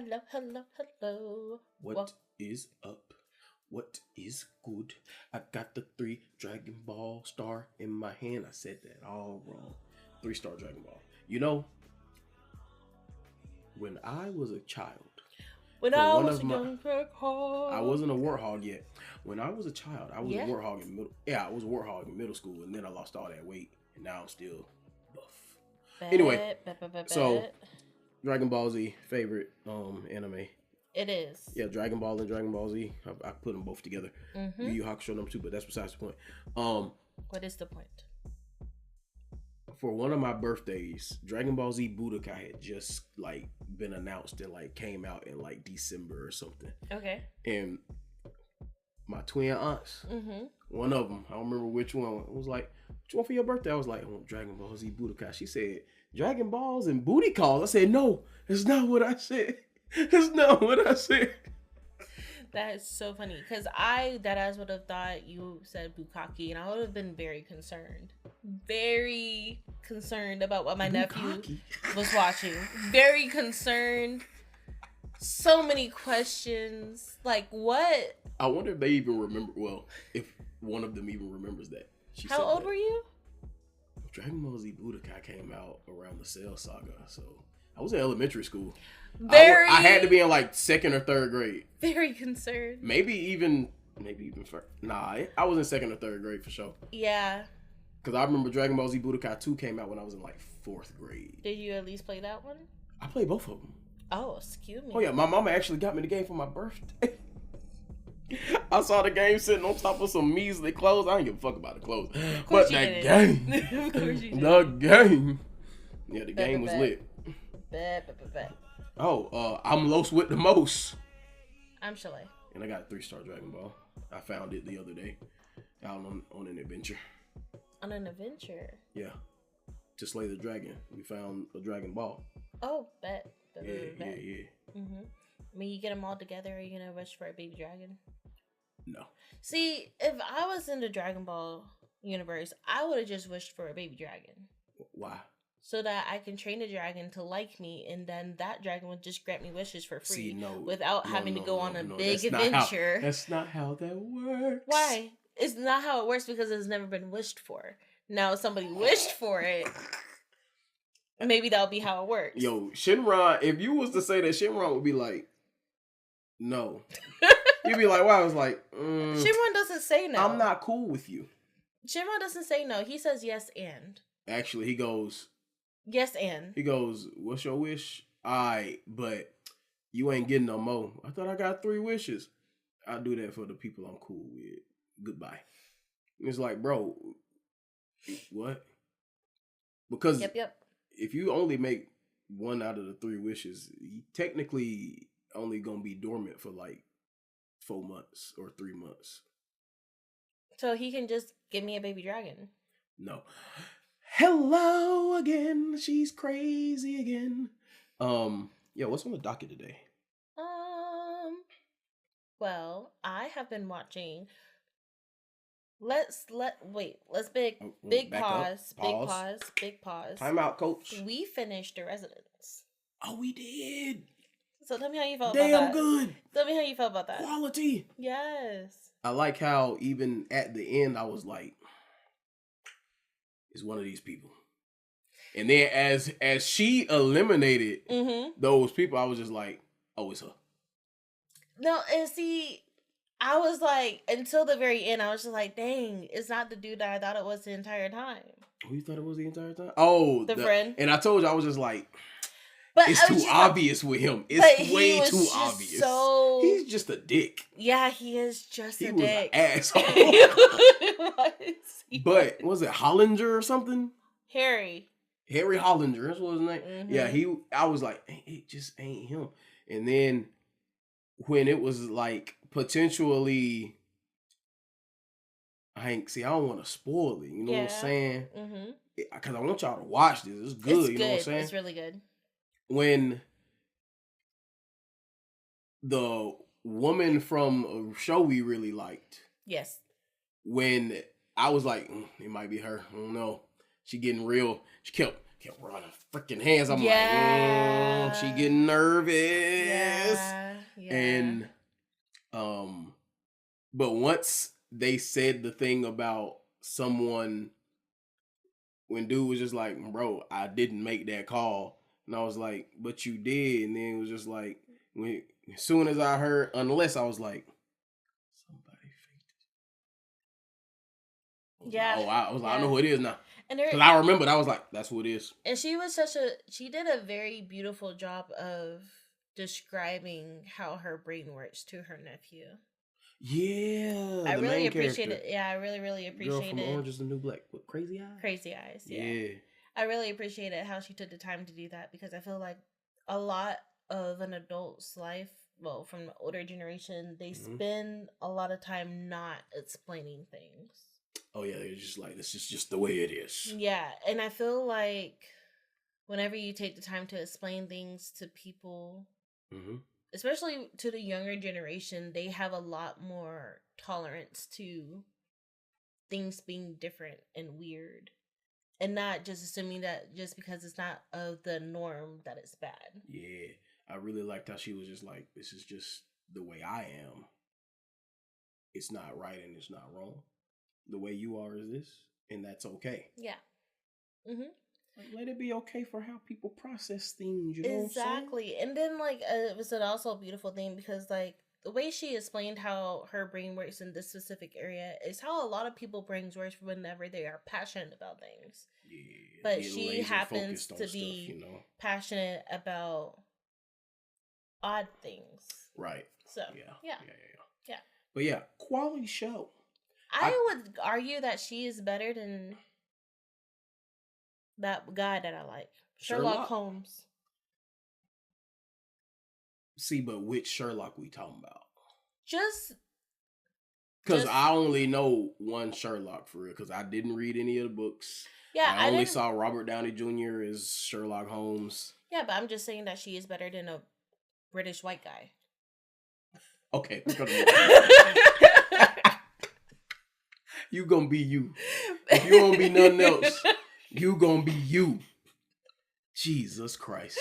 Hello, hello, hello. What is up? What is good? I got the 3 Dragon Ball star in my hand. I said that all wrong. 3-star Dragon Ball. You know, when I was a child, When for I one was of a my, young warthog. I wasn't a warthog yet. When I was a child, I was a warthog in middle. Yeah, I was a warthog in middle school, and then I lost all that weight, and now I'm still buff. Anyway, so Dragon Ball Z, favorite anime. It is. Yeah, Dragon Ball and Dragon Ball Z. I put them both together. Yu Yu Hakusho number 2, but that's besides the point. What is the point? For one of my birthdays, Dragon Ball Z Budokai had just like been announced and like came out in like December or something. Okay. And my twin aunts, one of them, I don't remember which one, was like, "Which one for your birthday?" I was like, "I want Dragon Ball Z Budokai." She said, "Dragon Balls and booty calls." I said, "No, it's not what I said. It's not what I said." That is so funny because I would have thought you said bukkake, and I would have been very concerned about what my nephew was watching. Very concerned. So many questions. Like, what? I wonder if they even remember. Well, if one of them even remembers that. How old were you? Dragon Ball Z Budokai came out around the Cell Saga, so I was in elementary school. I had to be in like 2nd or 3rd grade. Very concerned. Maybe even first. Nah, I was in 2nd or 3rd grade for sure. Yeah. Because I remember Dragon Ball Z Budokai 2 came out when I was in like 4th grade. Did you at least play that one? I played both of them. Oh, excuse me. Oh yeah, my mama actually got me the game for my birthday. I saw the game sitting on top of some measly clothes. I didn't give a fuck about the clothes. But that game. Of course you did. The game. Yeah, the game was lit. Bet. Oh, I'm Los with the most. I'm Chalet. And I got a 3-star Dragon Ball. I found it the other day. Out on an adventure. On an adventure? Yeah. To slay the dragon. We found a Dragon Ball. Oh, bet. Yeah. I mean, you get them all together, are you going to wish for a baby dragon? No. See, if I was in the Dragon Ball universe, I would have just wished for a baby dragon. Why? So that I can train a dragon to like me, and then that dragon would just grant me wishes for free without having to go on a big adventure. That's not how that works. Why? It's not how it works because it's never been wished for. Now, if somebody wished for it, maybe that'll be how it works. Yo, Shinron, if you was to say that, Shinron would be like, no. You'd be like, wow. I was like, Shinron doesn't say no. I'm not cool with you. Shinron doesn't say no. He says yes and. Actually, he goes, yes and. He goes, what's your wish? Alright, but you ain't getting no more. I thought I got 3 wishes. I do that for the people I'm cool with. Goodbye. And it's like, bro, what? Because if you only make 1 out of the 3 wishes, you technically only gonna be dormant for like 4 months or 3 months. So he can just give me a baby dragon. No. Hello again. She's crazy again. Yeah, what's on the docket today? Well, I have been watching. Let's big pause. Time out, coach. We finished The Residence. Oh, we did. So tell me how you felt about that. Damn good. Tell me how you felt about that. Quality. Yes. I like how even at the end I was like, it's one of these people. And then as she eliminated those people, I was just like, oh, it's her. No, and see, I was like, until the very end, I was just like, dang, it's not the dude that I thought it was the entire time. Oh, you thought it was the entire time? Oh, the friend. And I told you, I was just like, but it's too obvious with him. It's way too obvious. He's just a dick. Yeah, he is just a dick. An asshole. But was it Hollinger or something? Harry Hollinger. That's what his name. Mm-hmm. Yeah, I was like, it just ain't him. And then when it was like potentially, I don't want to spoil it. You know what I'm saying? Because I want y'all to watch this. It's good. You know what I'm saying? It's really good. When the woman from a show we really liked. Yes. When I was like, it might be her. I don't know. She getting real. She kept kept running freaking hands. I'm Yeah. like, she getting nervous. Yeah. And but once they said the thing about someone, when dude was just like, bro, I didn't make that call. And I was like, but you did. And then it was just like, as soon as I heard, unless I was like, somebody faked it. Yeah. I was like, I know who it is now. Because I remembered, I was like, that's who it is. And she did a very beautiful job of describing how her brain works to her nephew. Yeah. I really appreciate it. Yeah, I really, really appreciate it. Girl from Orange is the New Black. What, Crazy Eyes? Crazy Eyes, yeah. I really appreciated how she took the time to do that, because I feel like a lot of an adult's life, well, from the older generation, they spend a lot of time not explaining things. Oh yeah, they're just like, this is just the way it is. Yeah, and I feel like whenever you take the time to explain things to people, especially to the younger generation, they have a lot more tolerance to things being different and weird, and not just assuming that just because it's not of the norm that it's bad. Yeah, I really liked how she was just like, this is just the way I am. It's not right and it's not wrong. The way you are is this, and that's okay. Yeah. Like, let it be okay for how people process things, you know exactly. And then, like, it was also a beautiful thing, because, like, the way she explained how her brain works in this specific area is how a lot of people's brains works whenever they are passionate about things. Yeah. But she happens to be stuff, you know? passionate about odd things. Right. So, yeah. But yeah, quality show. I would argue that she is better than that guy that I like, Sherlock Holmes. See, but which Sherlock we talking about? Just because I only know one Sherlock for real, because I didn't read any of the books. Yeah, I only saw Robert Downey Jr. as Sherlock Holmes. Yeah, but I'm just saying that she is better than a British white guy. Okay, you gonna be you. If you don't be nothing else, you gonna be you. Jesus Christ.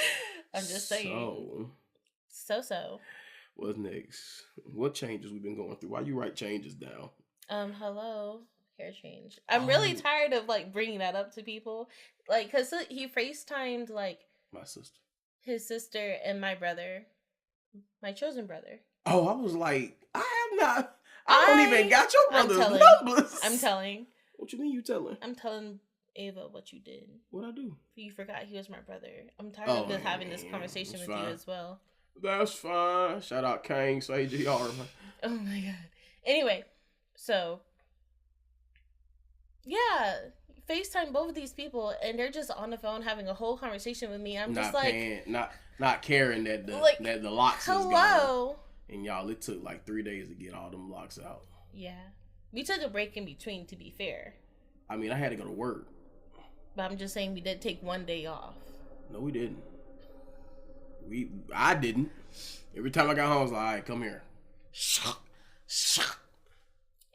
I'm just saying. So. What's next? What changes we've been going through? Why you write changes down? Hello. Hair change. I'm really tired of, like, bringing that up to people. Like, because he FaceTimed, like, my sister, his sister, and my brother. My chosen brother. Oh, I was like, I don't even got your brother's numbers. I'm telling. What you mean you telling? I'm telling Ava what you did. What'd I do? You forgot he was my brother. I'm tired of just having this conversation with you as well. That's fine. Shout out Kang, say GR. Oh my god. Anyway, so yeah, FaceTime both of these people, and they're just on the phone having a whole conversation with me. I'm not just like not caring that the locks is gone. And y'all, it took like 3 days to get all them locks out. Yeah, we took a break in between, to be fair. I mean, I had to go to work. But I'm just saying, we did take 1 day off. No, we didn't. I didn't. Every time I got home, I was like, all right, come here.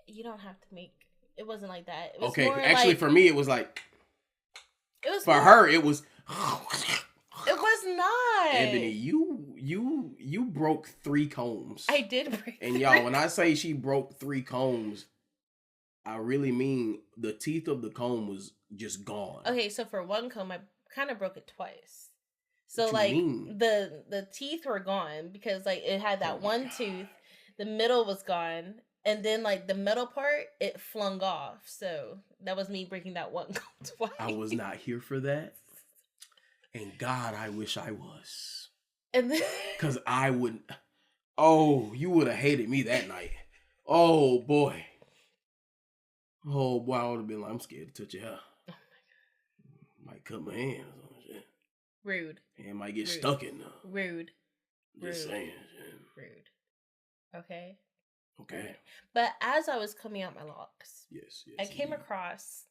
You don't have to make... It wasn't like that. It was okay, actually, like, for me, it was like... It was for her, it was... It was not. Ebony, you broke 3 combs. I did break. And y'all, when I say she broke 3 combs, I really mean the teeth of the comb was just gone. Okay, so for one comb, I kind of broke it twice. So like the teeth were gone because like it had that one tooth, the middle was gone, and then like the middle part it flung off. So that was me breaking that one comb twice. I was not here for that. And God, I wish I was. And then... Because I wouldn't... Oh, you would have hated me that night. Oh, boy. Oh, boy, I would have been like, I'm scared to touch your hair. Oh, my God. Might cut my hands or some shit. Rude. And might get stuck in there. Rude. Just saying. Rude. Okay? Okay. But as I was coming out my locks... Yes. I came across...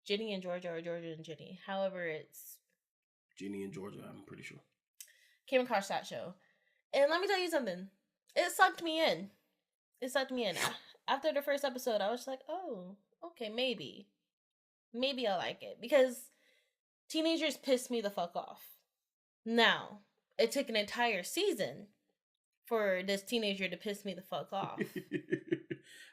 Jenny and Georgia, or Georgia and Jenny. However, it's... Jenny and Georgia, I'm pretty sure. Came across that show. And let me tell you something. It sucked me in. After the first episode, I was like, oh, okay, maybe. Maybe I like it. Because teenagers piss me the fuck off. Now, it took an entire season for this teenager to piss me the fuck off.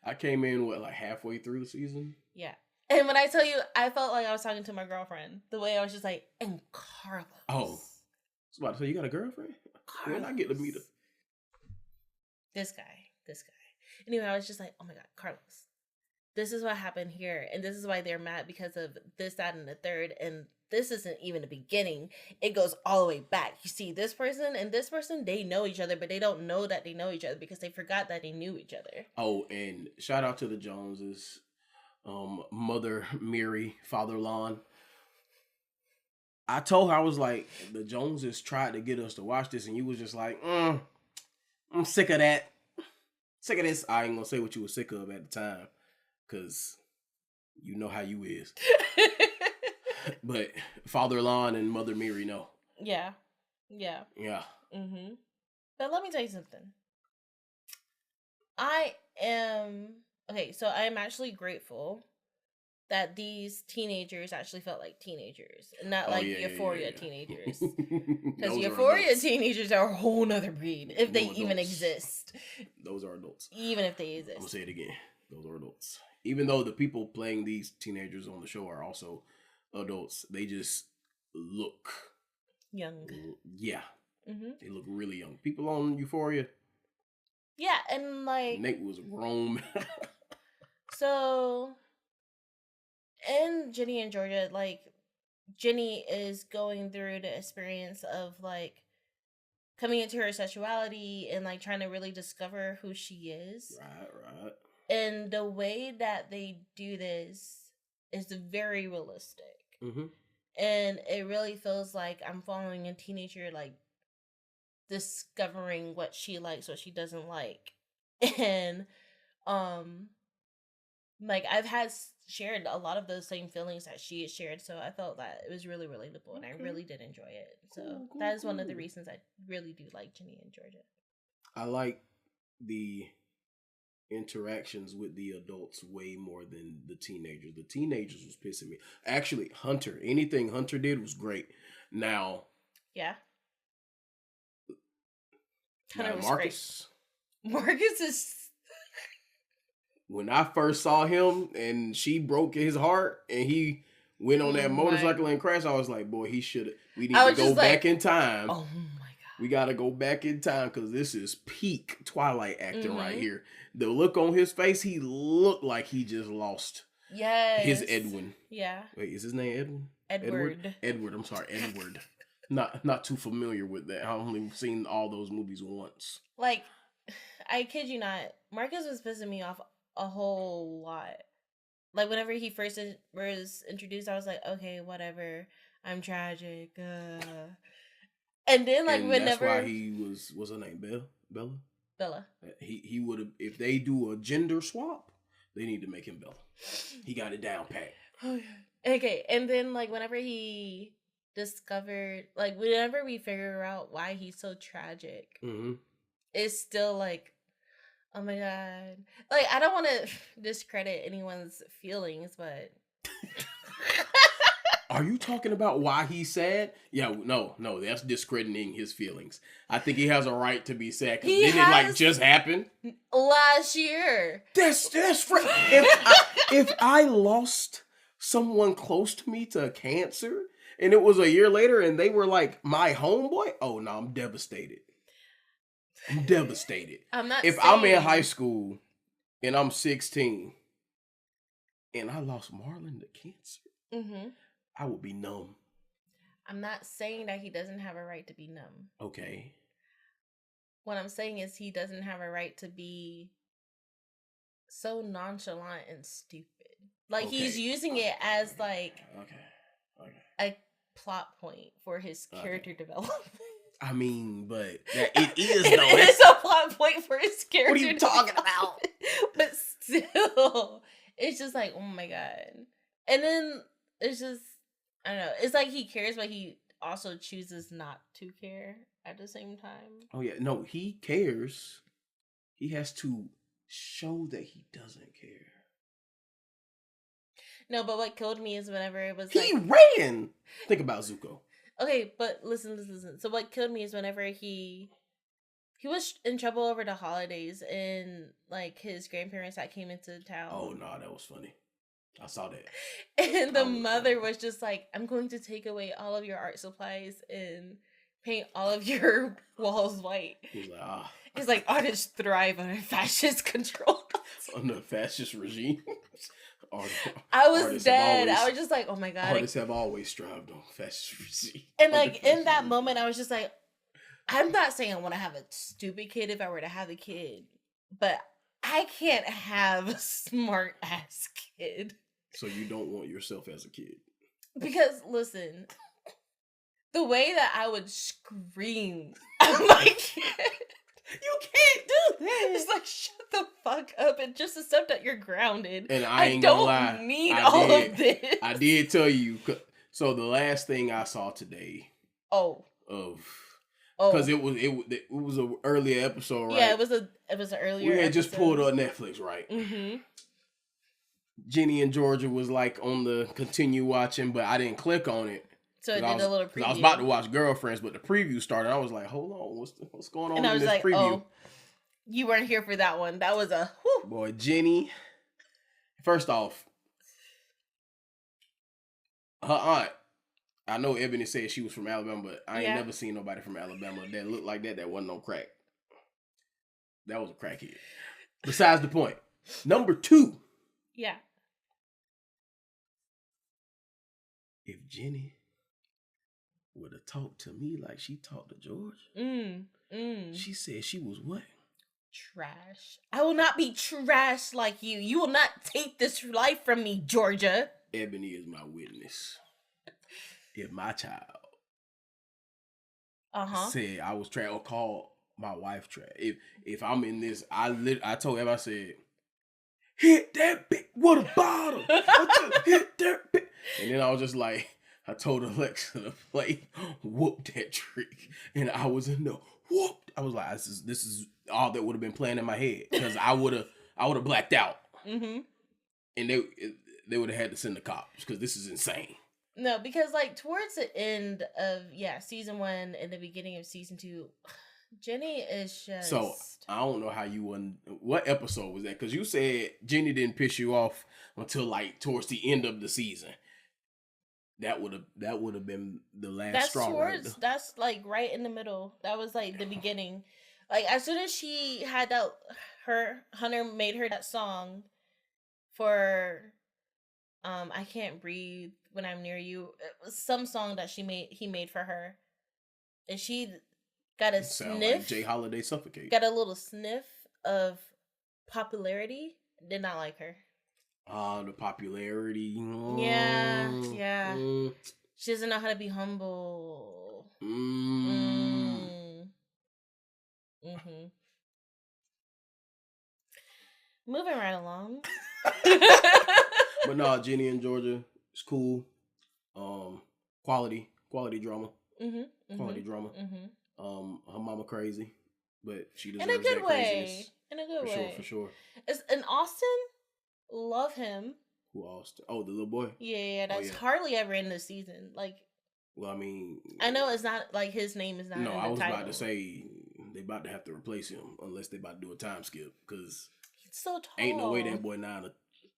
I came in, like halfway through the season? Yeah. And when I tell you, I felt like I was talking to my girlfriend. The way I was just like, and Carlos. Oh. I was about to say, you got a girlfriend? When I get to meet her? This guy. Anyway, I was just like, oh my God, Carlos. This is what happened here. And this is why they're mad because of this, that, and the third. And this isn't even the beginning. It goes all the way back. You see, this person and this person, they know each other, but they don't know that they know each other because they forgot that they knew each other. Oh, and shout out to the Joneses. Mother Mary, Father Lon. I told her, I was like, the Joneses tried to get us to watch this, and you was just like, I'm sick of that. Sick of this. I ain't gonna say what you were sick of at the time, because you know how you is. But Father Lon and Mother Mary know. Yeah. But let me tell you something. I am actually grateful that these teenagers actually felt like teenagers, not Euphoria teenagers. Because Euphoria teenagers are a whole nother breed, if they even exist. Those are adults. Even if they exist. I'm gonna say it again. Those are adults. Even though the people playing these teenagers on the show are also adults, they just look young. Yeah. Mm-hmm. They look really young. People on Euphoria. Yeah, and like Nate was grown. So in Ginny and Georgia, like Ginny is going through the experience of like coming into her sexuality and like trying to really discover who she is. Right. And the way that they do this is very realistic. Mm-hmm. And it really feels like I'm following a teenager like discovering what she likes, what she doesn't like. And like I've had shared a lot of those same feelings that she had shared, so I felt that it was really relatable, and I really did enjoy it. So cool. That is one of the reasons I really do like Ginny and Georgia. I like the interactions with the adults way more than the teenagers. The teenagers was pissing me. Actually, Hunter, anything Hunter did was great. Now, yeah, Hunter was Marcus. Great. Marcus is. When I first saw him and she broke his heart and he went on that motorcycle and crashed, I was like, boy, he should have. We need to go back in time. Oh my God. We got to go back in time because this is peak Twilight acting right here. The look on his face, he looked like he just lost his Edwin. Yeah. Wait, is his name Edwin? Edward. I'm sorry, Edward. Not too familiar with that. I've only seen all those movies once. Like, I kid you not, Marcus was pissing me off a whole lot. Like whenever he first was introduced, I was like, okay, whatever. I'm tragic. And then like whenever that's why he was, what's her name? Bella. He would have, if they do a gender swap, they need to make him Bella. He got it down pat. Okay, and then like whenever he discovered, like whenever we figure out why he's so tragic, it's still like, oh my God. Like, I don't want to discredit anyone's feelings, but... Are you talking about why he's sad? Yeah, no, that's discrediting his feelings. I think he has a right to be sad, because didn't it, like, just happen? Last year. That's if I lost someone close to me to cancer, and it was a year later, and they were, like, my homeboy, oh, no, I'm devastated. I'm devastated. I'm in high school and I'm 16 and I lost Marlon to cancer, I would be numb. I'm not saying that he doesn't have a right to be numb. Okay. What I'm saying is he doesn't have a right to be so nonchalant and stupid. Like he's using it as like a plot point for his character development. I mean, but it is though. It is a plot point for his character. What are you talking about? But still, it's just like, oh my God. And then it's just, I don't know. It's like he cares, but he also chooses not to care at the same time. Oh yeah, no, he cares. He has to show that he doesn't care. No, but what killed me is whenever it was he ran. Think about Zuko. Okay, but listen. So what killed me is whenever he was in trouble over the holidays and like his grandparents that came into town. Oh no, that was funny. I saw that. And the mother was just like, I'm going to take away all of your art supplies and paint all of your walls white. He's like, ah. It's like artists thrive under fascist control. Under fascist regime. I was dead. I was just like, oh my God. Artists have always strived on fascist regime. And like in that moment, I was just like, I'm not saying I want to have a stupid kid if I were to have a kid, but I can't have a smart ass kid. So you don't want yourself as a kid? Because listen, the way that I would scream at my kid. You can't do that. It's like, shut the fuck up and just accept that you're grounded. And I ain't gonna lie. Don't need all of this. I did tell you. So the last thing I saw today. Because it was an earlier episode, right? Yeah, it was an earlier. We had just pulled on Netflix, right? Mm-hmm. Jenny and Georgia was like on the continue watching, but I didn't click on it. So it did a little preview. I was about to watch Girlfriends, but the preview started. I was like, hold on, what's going on in this preview? Oh, you weren't here for that one. That was a whew. Boy, Jenny. First off, her aunt. I know Ebony said she was from Alabama, but I ain't never seen nobody from Alabama that looked like that. That wasn't no crack. That was a crackhead. Besides the point. Number 2. Yeah. If Jenny would have talked to me like she talked to George, she said she was what? Trash. I will not be trash like you. You will not take this life from me, Georgia. Ebony is my witness. If my child said I was trash or called my wife trash, if I'm in this, I told him, I said, hit that bitch with a bottle. Hit that bitch. And then I was just like, I told Alexa to play Whoop That Trick. And I was in the whoop. I was like, this is all that would have been playing in my head. Because I would have blacked out. Mm-hmm. And they would have had to send the cops because this is insane. No, because like towards the end of season 1 and the beginning of season 2, Jenny is just. So I don't know how you won. What episode was that? Because you said Jenny didn't piss you off until like towards the end of the season. That would have been the last straw. That's like right in the middle. That was like the beginning. Like as soon as she had that, Hunter made her that song for, I Can't Breathe When I'm Near You. It was some song that he made for her, and she got a sniff. Like Jay Holiday Suffocate. Got a little sniff of popularity. Did not like her. The popularity. Yeah. She doesn't know how to be humble. Moving right along. But no, Jenny and Georgia, it's cool. Quality drama. Quality drama. Her mama crazy, but she deserves in a good that way. Craziness. In a good way. For sure. Is in Austin. Love him. Who Austin? Oh, the little boy. Yeah, that's hardly ever in the season. Like, well, I mean, I know it's not like his name is not. No, in the I was title. about to say they about to have to replace him unless they about to do a time skip because he's so tall. Ain't no way that boy 9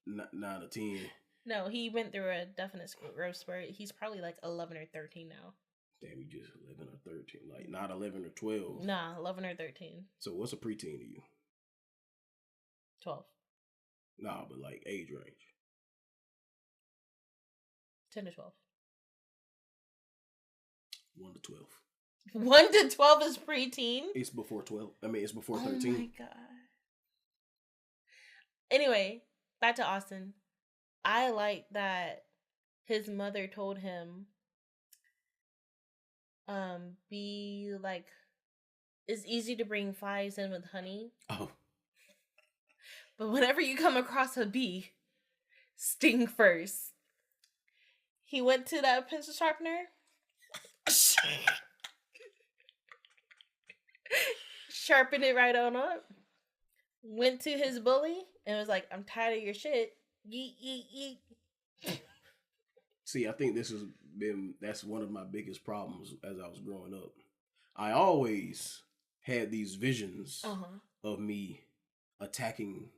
or 10. No, he went through a definite growth spurt. He's probably like 11 or 13 now. Damn, you just 11 or 13, like not 11 or 12. Nah, 11 or 13. So what's a preteen to you? 12. Nah, but like age range. 10 to 12. 1 to 12. 1 to 12 is preteen? It's before 12. I mean, it's before 13. Oh my God. Anyway, back to Austin. I like that his mother told him, be like, it's easy to bring flies in with honey. Oh. But whenever you come across a bee, sting first. He went to that pencil sharpener. Sharpened it right on up. Went to his bully and was like, I'm tired of your shit. Yeet, yeet, yeet. See, I think that's one of my biggest problems as I was growing up. I always had these visions of me attacking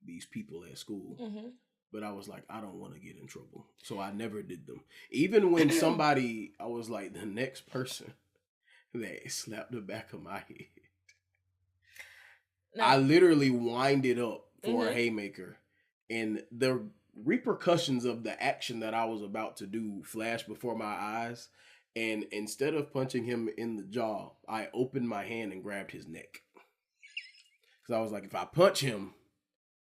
these people at school. Mm-hmm. But I was like, I don't want to get in trouble. So I never did them. Even when I was like, the next person that slapped the back of my head. No. I literally winded up for a haymaker. And the repercussions of the action that I was about to do flashed before my eyes. And instead of punching him in the jaw, I opened my hand and grabbed his neck. Because I was like, if I punch him,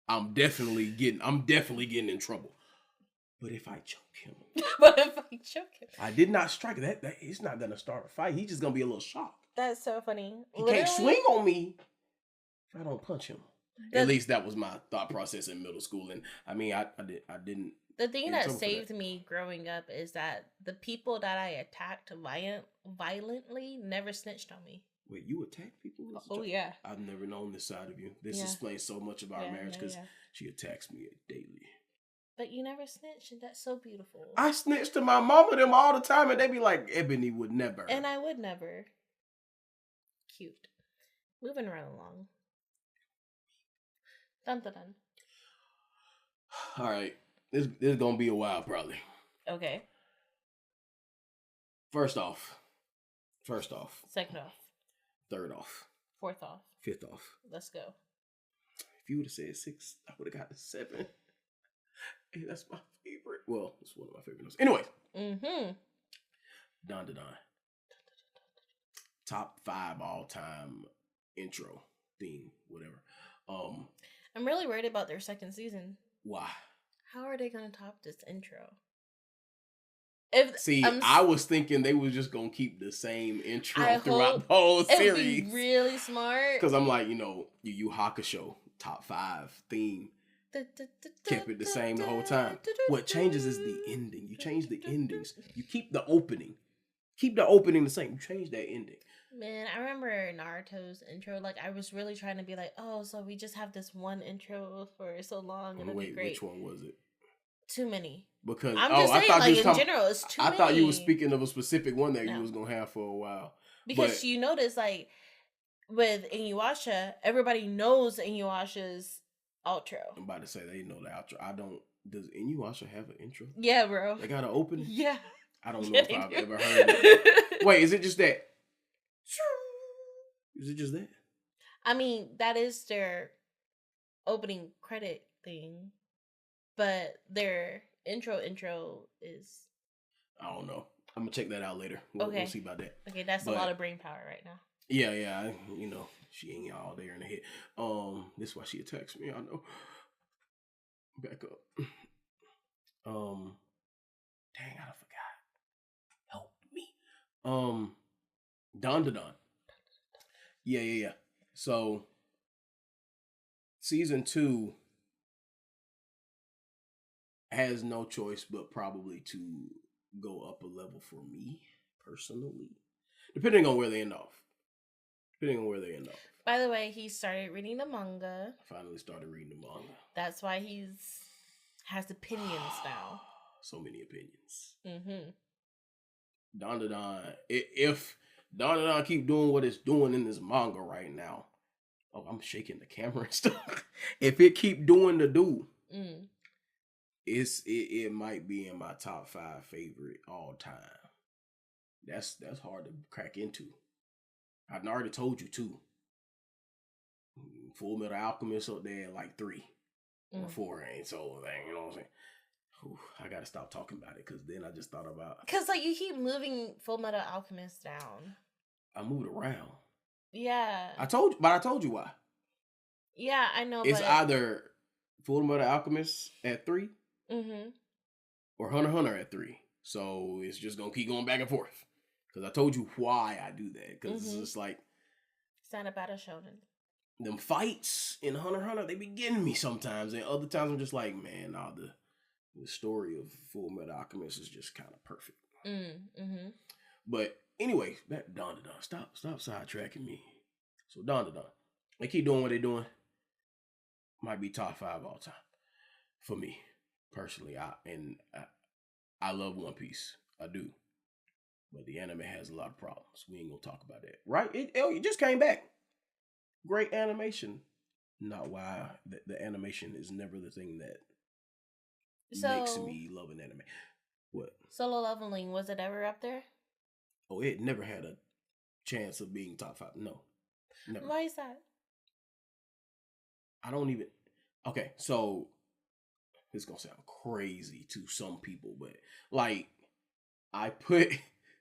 I'm definitely getting in trouble. But if I choke him, I did not strike. That he's not gonna start a fight. He's just gonna be a little shocked. That's so funny. He can't swing on me if I don't punch him. At least that was my thought process in middle school. And I mean, I didn't. The thing that saved me growing up is that the people that I attacked violently never snitched on me. Wait, you attack people? Oh, yeah. I've never known this side of you. This explains so much of our marriage because she attacks me daily. But you never snitched, and that's so beautiful. I snitched to my mama them all the time, and they be like, Ebony would never. And I would never. Cute. Moving right along. Dun dun dun. All right. This is going to be a while, probably. Okay. First off. Second off. Third off. Fourth off. Fifth off. Let's go. If you would have said 6, I would have got the 7. Hey, that's my favorite. Well, it's one of my favorite notes. Anyways. Mm-hmm. Don. Top 5 all-time intro, theme, whatever. I'm really worried about their second season. Why? How are they going to top this intro? I was thinking they was just gonna keep the same intro throughout the whole series. It'd be really smart. Because I'm like, Yu Hakusho top 5 theme kept it the same the whole time. What changes is the ending. You change the endings. You keep the opening. Keep the opening the same. You change that ending. Man, I remember Naruto's intro. Like, I was really trying to be like, oh, so we just have this one intro for so long. It'll be great. Which one was it? Too many. Because I'm just saying, like, in general, it's too many. I thought you were speaking of a specific one that you was gonna have for a while. Because you notice, like, with Inuyasha, everybody knows Inuyasha's outro. I'm about to say they know the outro. I don't. Does Inuyasha have an intro? Yeah, bro. They got an opening? Yeah. I don't know if I've ever heard it. Wait, is it just that? Is it just that? I mean, that is their opening credit thing. But their intro is... I don't know. I'm going to check that out later. We'll see about that. Okay, that's a lot of brain power right now. Yeah. She ain't all there in the head. This is why she attacks me, I know. Back up. Dang, I forgot. Help me. Don. Yeah. So, season 2... has no choice but probably to go up a level for me personally, depending on where they end off. By the way, he started reading the manga. I finally started reading the manga. That's why has opinions now. So many opinions. Mm-hmm. Don. If Don keep doing what it's doing in this manga right now, I'm shaking the camera and stuff. If it keep doing the do. It might be in my top 5 favorite all time. That's hard to crack into. I've already told you 2. Full Metal Alchemist up there at like 3 or 4 ain't so thing. You know what I'm saying? Ooh, I gotta stop talking about it because then I just thought about. Because like you keep moving Full Metal Alchemist down. I moved around. Yeah. I told you why. Yeah, I know. It's either Full Metal Alchemist at 3. Mm-hmm. Or Hunter x Hunter at 3. So it's just gonna keep going back and forth. Because I told you why I do that. Because it's just like... It's not about a shonen. Them fights in Hunter x Hunter, they be getting me sometimes. And other times I'm just like, man, nah, the story of Full Metal Alchemist is just kind of perfect. Mm-hmm. But anyway, back to Don. Stop sidetracking me. So Don. They keep doing what they're doing. Might be top 5 all time. For me. Personally, I love One Piece. I do. But the anime has a lot of problems. We ain't gonna talk about that. Right? It just came back. Great animation. Not why the animation is never the thing that makes me love an anime. What? Solo Leveling, was it ever up there? Oh, it never had a chance of being top 5. No. Never. Why is that? I don't even... Okay, so... This is gonna sound crazy to some people, but... Like, I put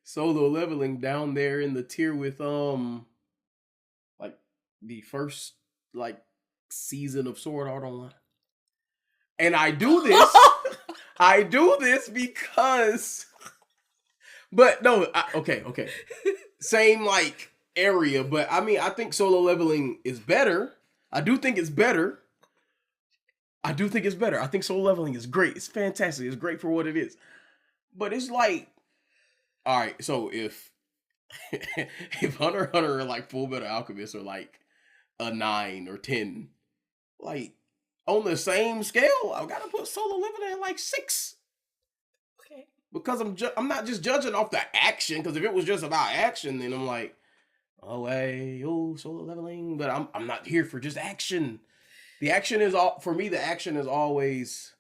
Solo Leveling down there in the tier with, like, the first, like, season of Sword Art Online. And I do this... I do this because... But, no, okay. Same, like, area, but, I mean, I think Solo Leveling is better. I do think it's better. I think Solo Leveling is great. It's fantastic. It's great for what it is. But it's like... Alright, so if Hunter x Hunter or, like, Full Metal Alchemist are, like, a 9 or 10, like... On the same scale, I've got to put Solo Leveling at like 6. Okay. Because I'm not just judging off the action. Because if it was just about action, then I'm like, Solo Leveling. But I'm not here for just action. The action is all for me. The action is always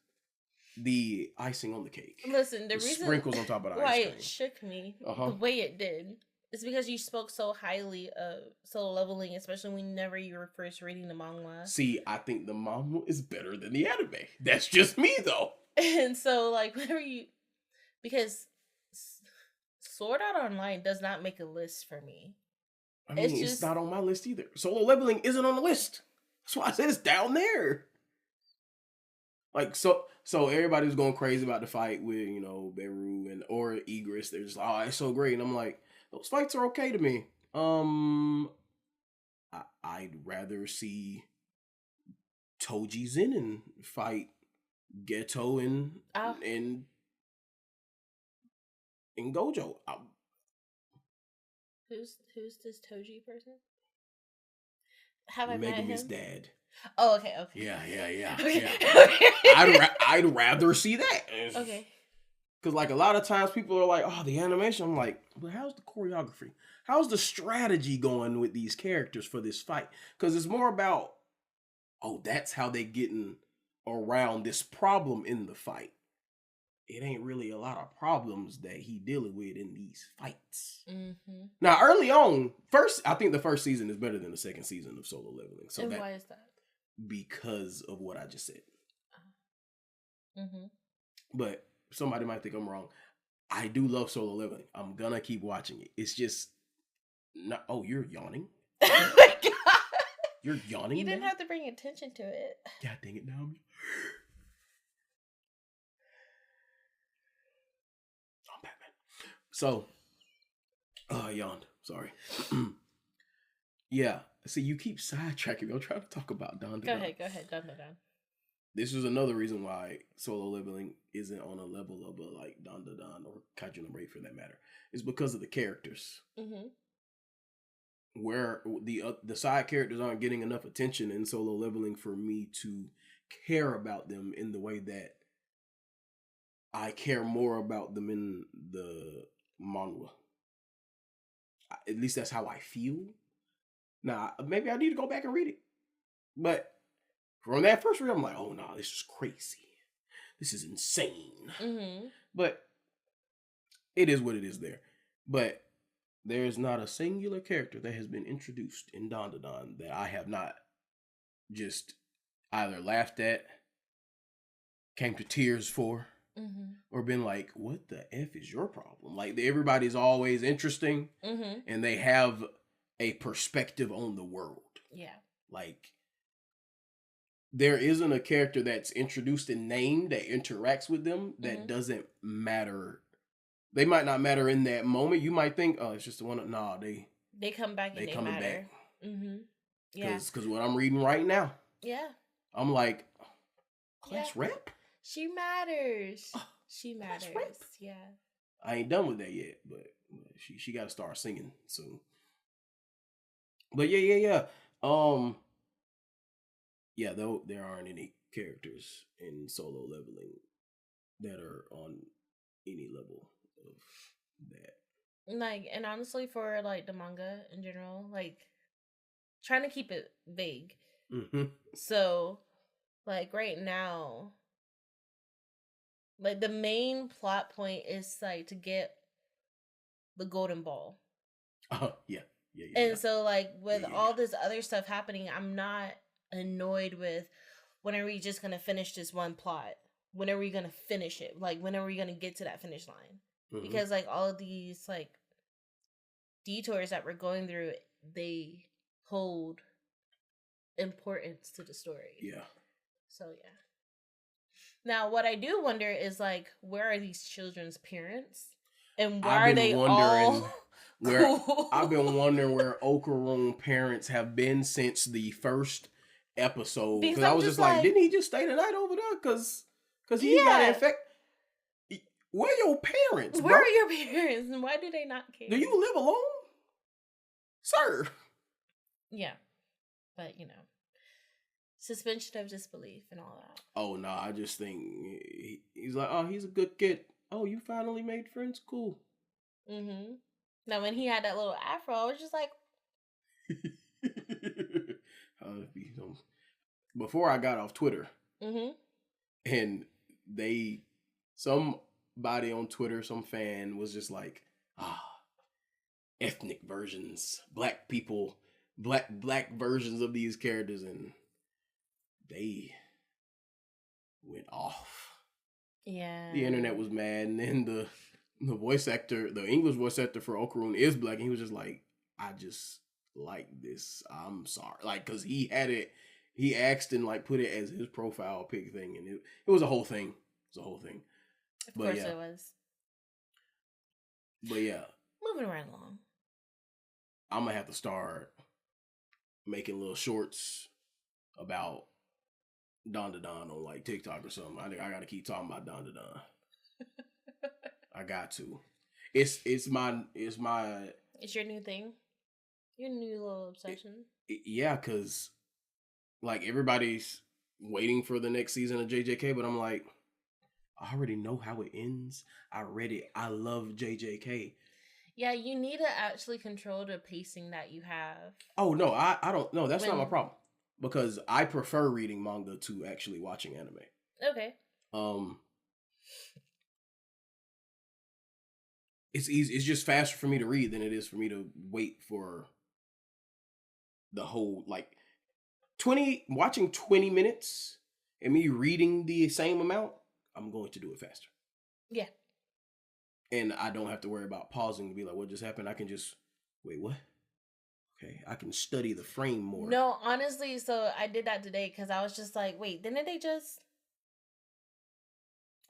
the icing on the cake. Listen, the reason sprinkles on top of the why ice cream. it shook me the way it did. It's because you spoke so highly of Solo Leveling, especially whenever you were first reading the manga. See, I think the manga is better than the anime. That's just me, though. And so, like, because Sword Art Online does not make a list for me. I mean, it's not on my list either. Solo Leveling isn't on the list. That's why I said it's down there. Like, so everybody's going crazy about the fight with, Beru or Igris. They're just like, oh, it's so great. And I'm like, those fights are okay to me. I'd rather see Toji Zenin fight Geto and Gojo. Who's this Toji person? Have I met him? Megami's dad. Oh, okay. Yeah. Okay. I'd rather see that. Okay. Because, like, a lot of times people are like, oh, the animation. I'm like, but how's the choreography? How's the strategy going with these characters for this fight? Because it's more about, that's how they getting around this problem in the fight. It ain't really a lot of problems that he dealing with in these fights. Mm-hmm. Now, early on, I think the first season is better than the second season of Solo Leveling. So why is that? Because of what I just said. Mm-hmm. But somebody might think I'm wrong. I do love Solo Leveling. I'm gonna keep watching it. It's just not. Oh, you're yawning. Oh my god! You're yawning. You didn't have to bring attention to it. God dang it! Now I'm Batman. So, I yawned. Sorry. Yeah. See, you keep sidetracking me. I'm trying to talk about Don. Go ahead. Don. This is another reason why Solo Leveling isn't on a level of like Don or Kaiju no 8 for that matter. It's because of the characters. Mm-hmm. Where the side characters aren't getting enough attention in Solo Leveling for me to care about them in the way that I care more about them in the manga. At least that's how I feel. Now, maybe I need to go back and read it. But from that first read, I'm like, oh, no, this is crazy. This is insane. Mm-hmm. But it is what it is there. But there's not a singular character that has been introduced in Don that I have not just either laughed at, came to tears for, or been like, what the F is your problem? Like, everybody's always interesting, and they have a perspective on the world. Yeah. Like, there isn't a character that's introduced and named that interacts with them that doesn't matter. They might not matter in that moment. You might think, oh, it's just the one. Nah, they come back and they coming matter. Back. Mm-hmm. Yeah. Because what I'm reading right now. Yeah. I'm like, class rep? She matters. She matters. Rep? Yeah. I ain't done with that yet, but she got to start singing soon. But yeah. Yeah, though there aren't any characters in Solo Leveling that are on any level of that. Like, and honestly, for like the manga in general, like trying to keep it vague. Mm-hmm. So, like right now, like the main plot point is like to get the golden ball. Yeah. And so, like with all this other stuff happening, I'm not annoyed with when are we just gonna finish this one plot? When are we gonna finish it? Like when are we gonna get to that finish line? Mm-hmm. Because like all of these like detours that we're going through, they hold importance to the story. Yeah. So yeah. Now, what I do wonder is like, where are these children's parents, and why are they all? Cool? I've been wondering where Okaroon parents have been since the first episode, because I was just like, didn't he just stay the night over there? Because he got infected. Where are your parents? Where are your parents, and why do they not care? Do you live alone, sir? Yeah, but you know, suspension of disbelief and all that. Oh no, I just think he's like, oh, he's a good kid. Oh, you finally made friends? Cool. Mm-hmm. Now, when he had that little afro, I was just like... Before I got off Twitter, mm-hmm. and somebody on Twitter, some fan was just like, ethnic versions, black people, black versions of these characters, and they went off. Yeah. The internet was mad, and then the voice actor, the English voice actor for Okaroon is black, and he was just like, I just like this. I'm sorry. Like, because he had it, he asked and like put it as his profile pic thing, and it was a whole thing. It was a whole thing. Of course it was. But yeah. Moving right along. I'm going to have to start making little shorts about Don on like TikTok or something. I think I got to keep talking about Don. I got to. It's your new thing. Your new little obsession. Yeah, because like everybody's waiting for the next season of JJK, but I'm like, I already know how it ends. I read it. I love JJK. Yeah, you need to actually control the pacing that you have. Oh no, I don't know. That's not my problem, because I prefer reading manga to actually watching anime. Okay. It's easy. It's just faster for me to read than it is for me to wait for the whole, like, watching 20 minutes and me reading the same amount. I'm going to do it faster. Yeah. And I don't have to worry about pausing to be like, what just happened? I can just, wait, what? Okay, I can study the frame more. No, honestly, so I did that today because I was just like, wait, didn't they just...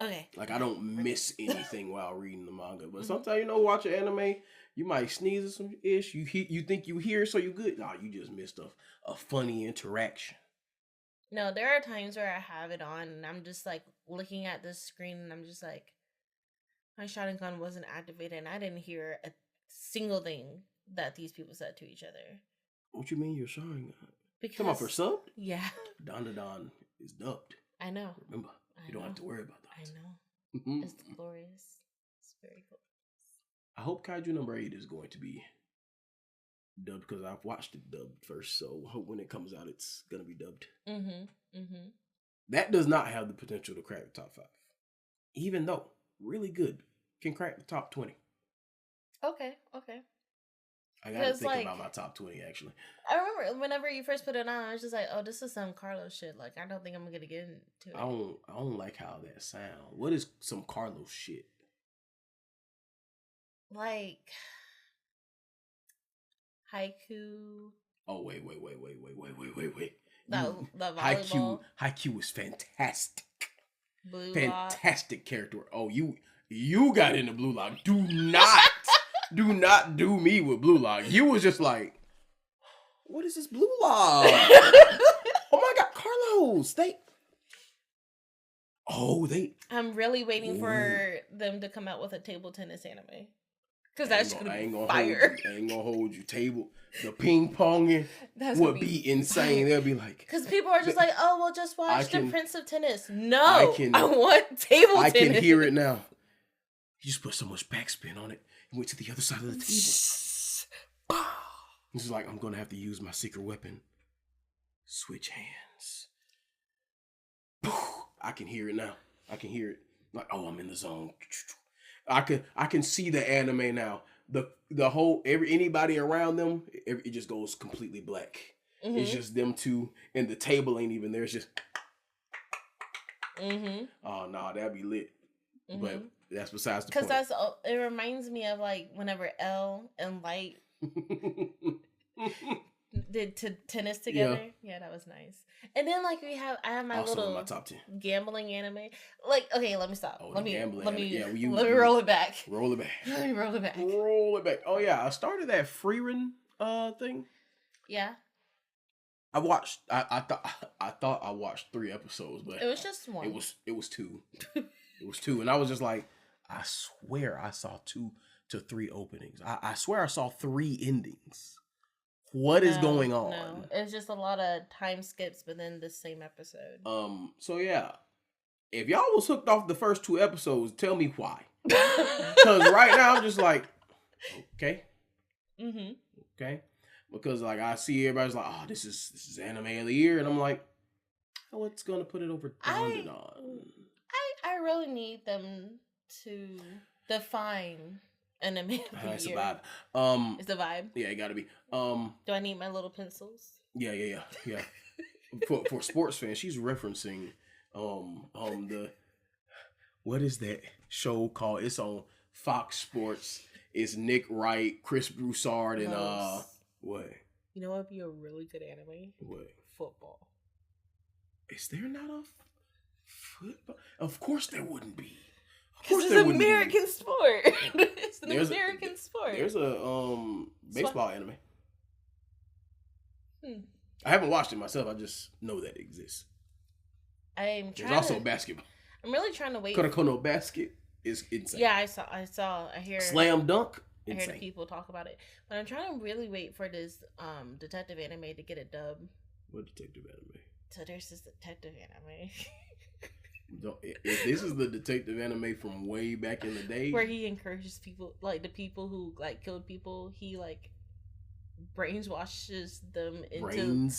Okay. Like, I don't miss anything while reading the manga. But sometimes, watch an anime, you might sneeze or some ish. You think you hear, so you good. Nah, you just missed a funny interaction. No, there are times where I have it on and I'm just like looking at the screen and I'm just like, my Sharingan wasn't activated and I didn't hear a single thing that these people said to each other. What you mean your Sharingan? Because... Come on, for subbed? Yeah. Don is dubbed. I know. Remember, you don't have to worry about that. I know. It's glorious. It's very cool. I hope Kaiju number 8 is going to be dubbed, because I've watched it dubbed first, so hope when it comes out it's gonna be dubbed. That does not have the potential to crack the top 5, even though really good, can crack the top 20. Okay. I gotta think about my top 20 actually. I remember whenever you first put it on, I was just like, oh, this is some Carlos shit. Like, I don't think I'm gonna get into it. I don't like how that sounds. What is some Carlos shit? Like haiku. Oh wait. The volleyball. Haiku is fantastic. Blue fantastic Lock. Character. Oh, you got into Blue Lock. Do not do me with Blue Lock. You was just like, what is this Blue Lock? Oh my God, Carlos. I'm really waiting for them to come out with a table tennis anime. Because that's gonna be fire. I ain't gonna hold you. The ping ponging would be insane. They'll be like, because people are just like, oh, well, just watch the Prince of Tennis. No, I want table tennis. I can hear it now. He just put so much backspin on it. He went to the other side of the table. He's like, I'm going to have to use my secret weapon. Switch hands. I can hear it now. I can hear it. Like, oh, I'm in the zone. I can see the anime now. The whole anybody around them, it just goes completely black. Mm-hmm. It's just them two, and the table ain't even there. It's just. Mm-hmm. Oh no, that'd be lit. Mm-hmm. But that's besides the point. Because it reminds me of like whenever Elle and Light did tennis together. Yeah, that was nice. And then like I have my also little my top 10 gambling anime. Like, okay, let me stop. Let me roll it back. Roll it back. Let me roll it back. Roll it back. Oh yeah, I started that Freerun thing. Yeah. I watched. I thought I watched 3 episodes, but it was just one. It was 2. It was 2, and I was just like, I swear I saw 2 to 3 openings. I swear I saw 3 endings. What is going on? No, it's just a lot of time skips within the same episode. So yeah, if y'all was hooked off the first 2 episodes, tell me why. Because right now I'm just like, okay, okay, because like I see everybody's like, oh, this is anime of the year, and I'm like, oh, what's gonna put it over Dandadan? I really need them to define anime of the it's year. a vibe. It's a vibe. Yeah, it gotta be. Do I need my little pencils? Yeah. for sports fans, she's referencing the what is that show called? It's on Fox Sports. It's Nick Wright, Chris Broussard, and what? You know what would be a really good anime? What? Football. Is there not a football? Of course there wouldn't be. It's an American sport. It's an American sport. There's a baseball anime. I haven't watched it myself. I just know that it exists. There's also basketball. I'm really trying to wait. Kono Basket is insane. Yeah, I saw. I hear Slam Dunk. I heard people talk about it, but I'm trying to really wait for this detective anime to get a dub. What detective anime? So there's this detective anime. If this is the detective anime from way back in the day, where he encourages people, like the people who like killed people, he like brainwashes them into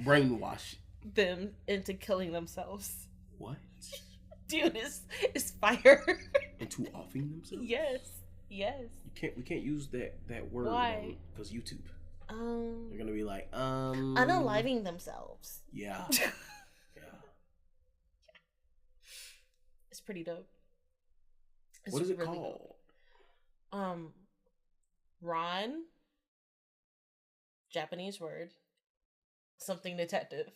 brainwash them into killing themselves. What? Dude, it's fire. Into offing themselves? Yes. We can't use that word. Why? Because YouTube. They're gonna be like unaliving themselves. Yeah. It's pretty dope. What is it really called? Dope. Ron. Japanese word. Something detective.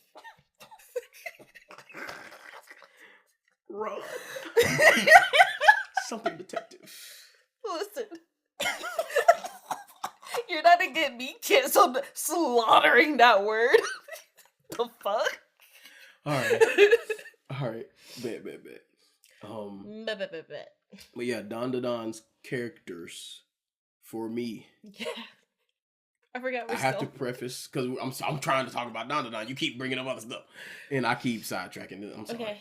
Ron. Something detective. Listen. You're not gonna get me canceled slaughtering that word. The fuck? Alright. Bet. Bet. But yeah, Dandadan's characters for me. Yeah. I forgot. I have to preface because I'm trying to talk about Dandadan. You keep bringing up other stuff, and I keep sidetracking. I'm sorry. Okay.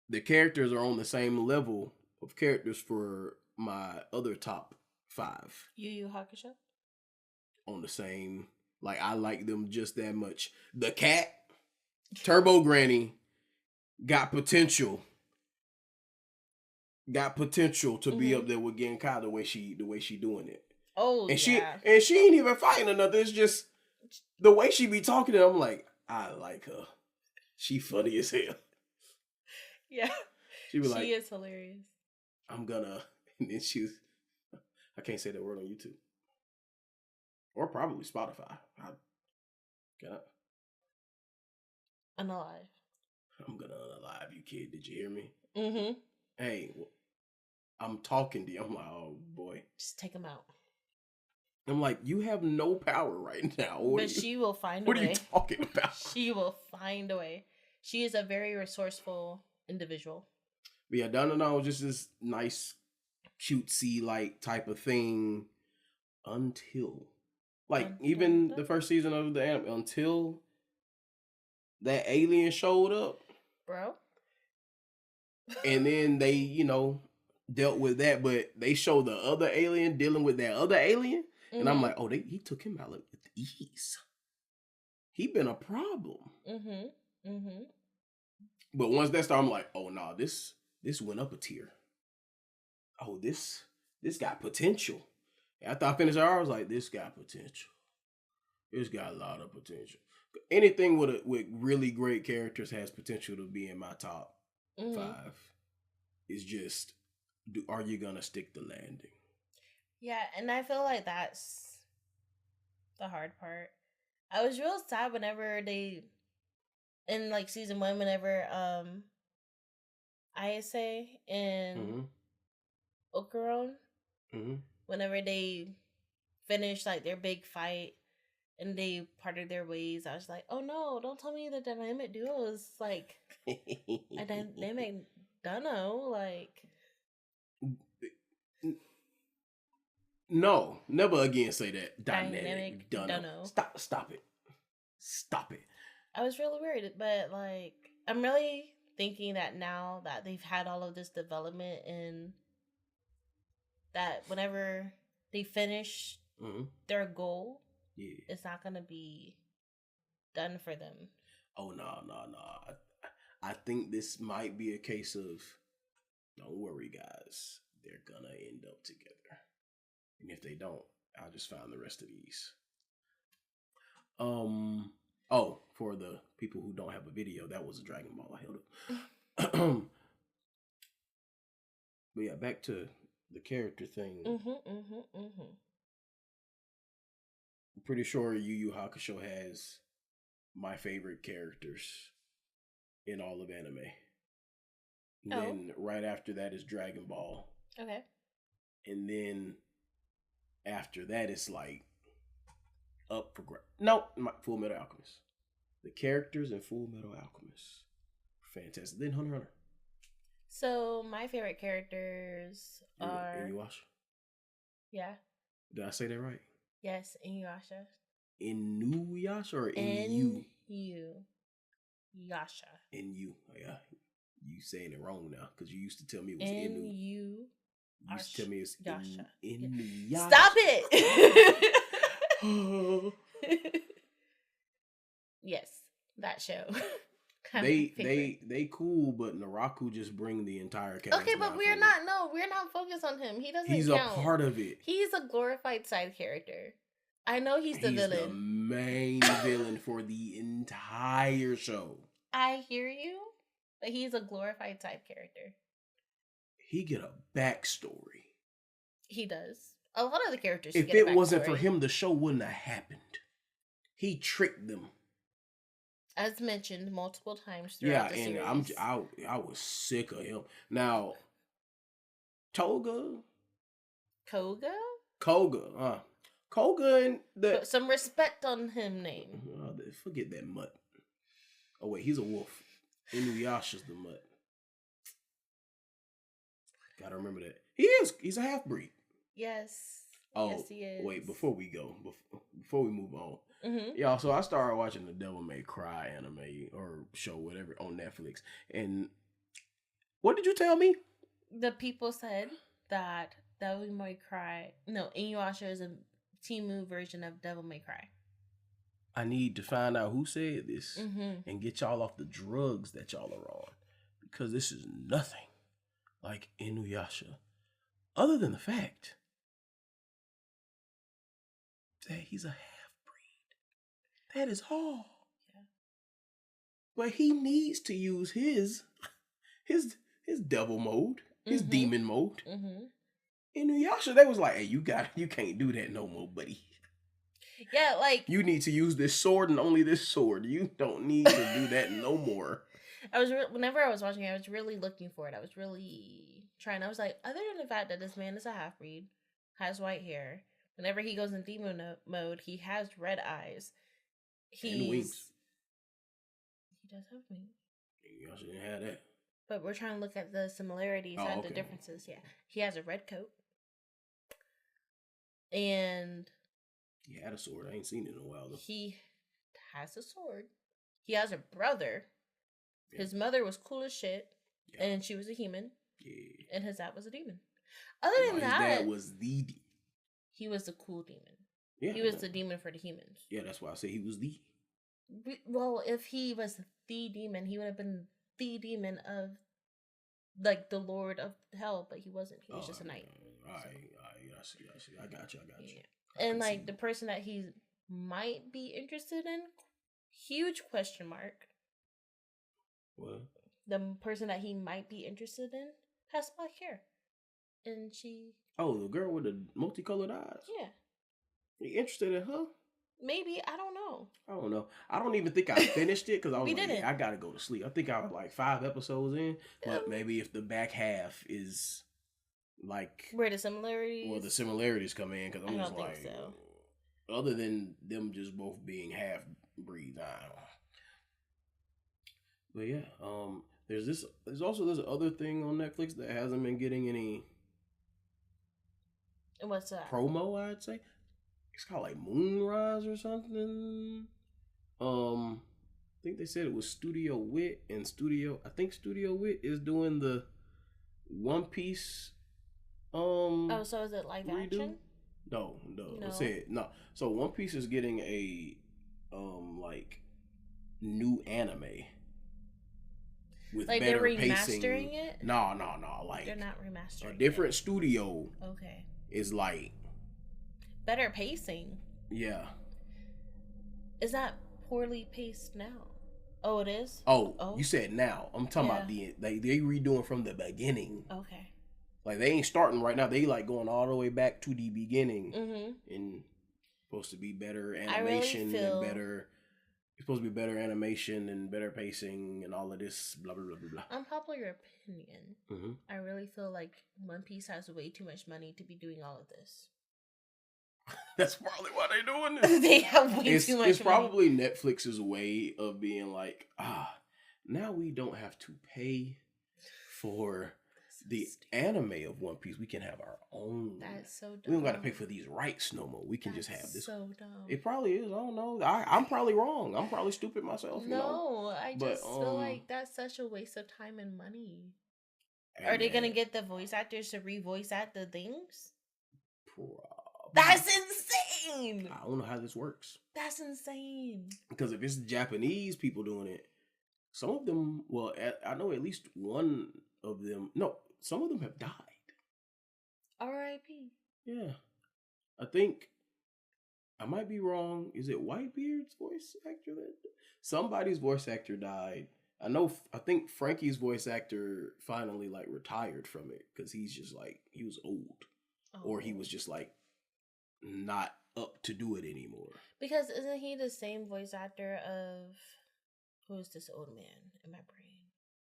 The characters are on the same level of characters for my other top 5. Yu Yu Hakusho? On the same, like I like them just that much. The cat, Turbo Granny, got potential to be up there with Genkai the way she doing it. Oh, and she ain't even fighting or nothing. It's just the way she be talking to them. I'm like, I like her. She funny as hell. Yeah, she is hilarious. I'm gonna, and then I can't say that word on YouTube or probably Spotify. Can I? Unalive. I'm gonna unalive you, kid. Did you hear me? Mm-hmm. Hey, I'm talking to you. I'm like, oh boy. Just take him out. I'm like, you have no power right now. But she will find a way. What are you talking about? She will find a way. She is a very resourceful individual. But yeah, Dandadan was just this nice, cutesy like type of thing until even the first season of the anime, until that alien showed up. Bro, And then they, dealt with that, but they show the other alien dealing with that other alien. Mm-hmm. And I'm like, oh, he took him out with ease. He been a problem. Mm-hmm. Mm-hmm. But once that started, I'm like, oh, no, this went up a tier. Oh, this got potential. After I finished I was like, this got potential. It's got a lot of potential. Anything with really great characters has potential to be in my top 5. It's just, are you gonna stick the landing? Yeah, and I feel like that's the hard part. I was real sad whenever they, in like season 1, whenever Ayase and Okuron, whenever they finished like their big fight and they parted their ways, I was like, oh no, don't tell me the dynamic duo is like a dynamic dunno, like. No, never again say that. Dynamic dunno. Stop it. I was really worried, but like, I'm really thinking that now that they've had all of this development and that whenever they finish their goal, it's not gonna be done for them. Oh no. I think this might be a case of, don't worry guys, they're gonna end up together. And if they don't, I'll just find the rest of these. Oh, for the people who don't have a video, that was a Dragon Ball I held up. But yeah, back to the character thing. I'm pretty sure Yu Yu Hakusho has my favorite characters in all of anime. Then right after that is Dragon Ball. Okay. And then after that, it's like up for grabs. No, Full Metal Alchemist. The characters in Full Metal Alchemist, fantastic. Then Hunter x Hunter. So my favorite characters are Inuyasha. Yeah. Did I say that right? Yes, Inuyasha. Inuyasha or Inu? Yasha. Inu. Yeah, you saying it wrong now because you used to tell me it was Inu. You used to tell me it's Yasha. Inuyasha. Stop it! Yes, that show. They cool, but Naraku just bring the entire cast. Okay, but we're not focused on him. He doesn't. He's count. A part of it. He's a glorified side character. I know he's the villain. The main villain for the entire show. I hear you, but he's a glorified side character. He get a backstory. He does. A lot of the characters. If it wasn't for him, the show wouldn't have happened. He tricked them. As mentioned multiple times throughout the series. I was sick of him. Now, Koga and put some respect on him name. Forget that mutt. Oh wait, he's a wolf. Inuyasha's the mutt. Gotta remember that. He's a half breed. Yes. Oh, yes, he is. Wait, before we move on. Yeah, so I started watching the Devil May Cry anime or show, whatever, on Netflix. And what did you tell me? The people said that Devil May Cry, Inuyasha is a Temu version of Devil May Cry. I need to find out who said this and get y'all off the drugs that y'all are on, because this is nothing like Inuyasha, other than the fact that he's a half-breed. That is all. Yeah. But he needs to use his devil mode, his demon mode. Inuyasha, they was like, hey, you can't do that no more, buddy. Yeah, like, you need to use this sword and only this sword. You don't need to do that no more. Whenever I was watching it, I was really looking for it. I was really trying. I was like, other than the fact that this man is a half-breed, has white hair, whenever he goes in demon mode, he has red eyes. And wings. He does have wings. Inuyasha didn't have that. But we're trying to look at the similarities and the differences. Yeah, he has a red coat. And he had a sword. I ain't seen it in a while though. He has a sword. He has a brother. Yeah. His mother was cool as shit. Yeah. And she was a human. Yeah. And his dad was a demon. Other than his that, dad was the demon. He was the cool demon. Yeah, he was the demon for the humans. Yeah, that's why I say he was the. Well, if he was the demon, he would have been the demon of, like, the Lord of Hell, but he wasn't. He was just a knight. All right, I see. I got you. Yeah. And, like, the person that he might be interested in, huge question mark. What? The person that he might be interested in has black hair. And she... Oh, the girl with the multicolored eyes? Yeah. You interested in her? Maybe. I don't know. I don't even think I finished it because I was didn't. I gotta go to sleep. I think I was like 5 episodes in, but maybe if the back half is like where the similarities, well, the similarities come in because I'm I just don't like, think so. Other than them just both being half breeds, I don't know. But yeah, there's also this other thing on Netflix that hasn't been getting any. What's that? Promo, I'd say. It's called like Moonrise or something. I think they said it was Studio Wit and I think Studio Wit is doing the One Piece. Oh, so is it live action? No. I said no. So One Piece is getting a like new anime with like better they're pacing. Remastering it? No. Like they're not remastering. A different studio. Okay. Is like better pacing. Yeah. Is that poorly paced now? Oh, it is? Oh. You said now. I'm talking about they redoing from the beginning. Okay. Like they ain't starting right now. They like going all the way back to the beginning. Mm-hmm. And supposed to be better animation and better. It's supposed to be better animation and better pacing and all of this blah blah blah blah blah. Unpopular opinion. I really feel like One Piece has way too much money to be doing all of this. That's probably why they're doing this. They have way too much. It's probably Netflix's way of being like, now we don't have to pay for the anime of One Piece. We can have our own. That's so dumb. We don't got to pay for these rights no more. We can just have this. So dumb. It probably is. I don't know. I'm probably wrong. I'm probably stupid myself. I just feel like that's such a waste of time and money. Are they gonna get the voice actors to re-voice act the things? That's insane. I don't know how this works. That's insane. Because if it's Japanese people doing it, some of them, well, I know at least one of them. No, some of them have died. R.I.P. Yeah, I think I might be wrong. Is it Whitebeard's voice actor that somebody's voice actor died? I think Frankie's voice actor finally like retired from it because he's just like he was old, or he was just like not up to do it anymore. Because isn't he the same voice actor of who's this old man in my brain?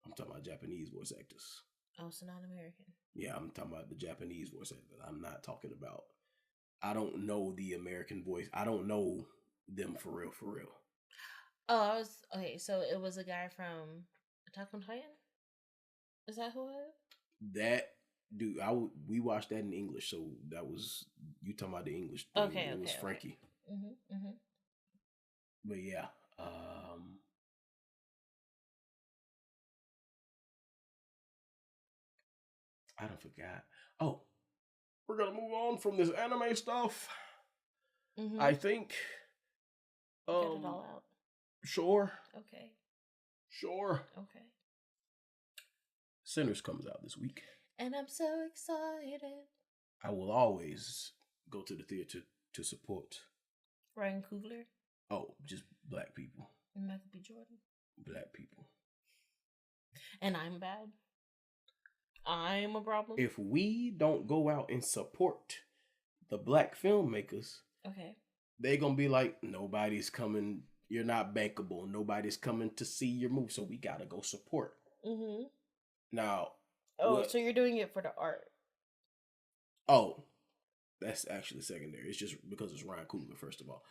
I'm talking about Japanese voice actors. Oh, so not American. Yeah, I'm talking about the Japanese voice actors. I'm not talking about. I don't know the American voice. I don't know them for real. Oh, okay. So it was a guy from Attack on Titan. Is that who it is? That dude, we watched that in English, so that was you talking about the English thing. Okay, it was Frankie. But yeah, I don't forgot. Oh, we're gonna move on from this anime stuff. I think. Get it all out. Sure. Okay. Sure. Okay. Sinners comes out this week. And I'm so excited. I will always go to the theater to support. Ryan Coogler? Oh, just black people. And Michael B. Jordan? Black people. And I'm bad? I'm a problem? If we don't go out and support the black filmmakers, okay, they're going to be like, nobody's coming. You're not bankable. Nobody's coming to see your movie, so we got to go support. Now... Oh, so you're doing it for the art? Oh, that's actually secondary. It's just because it's Ryan Coogler, first of all.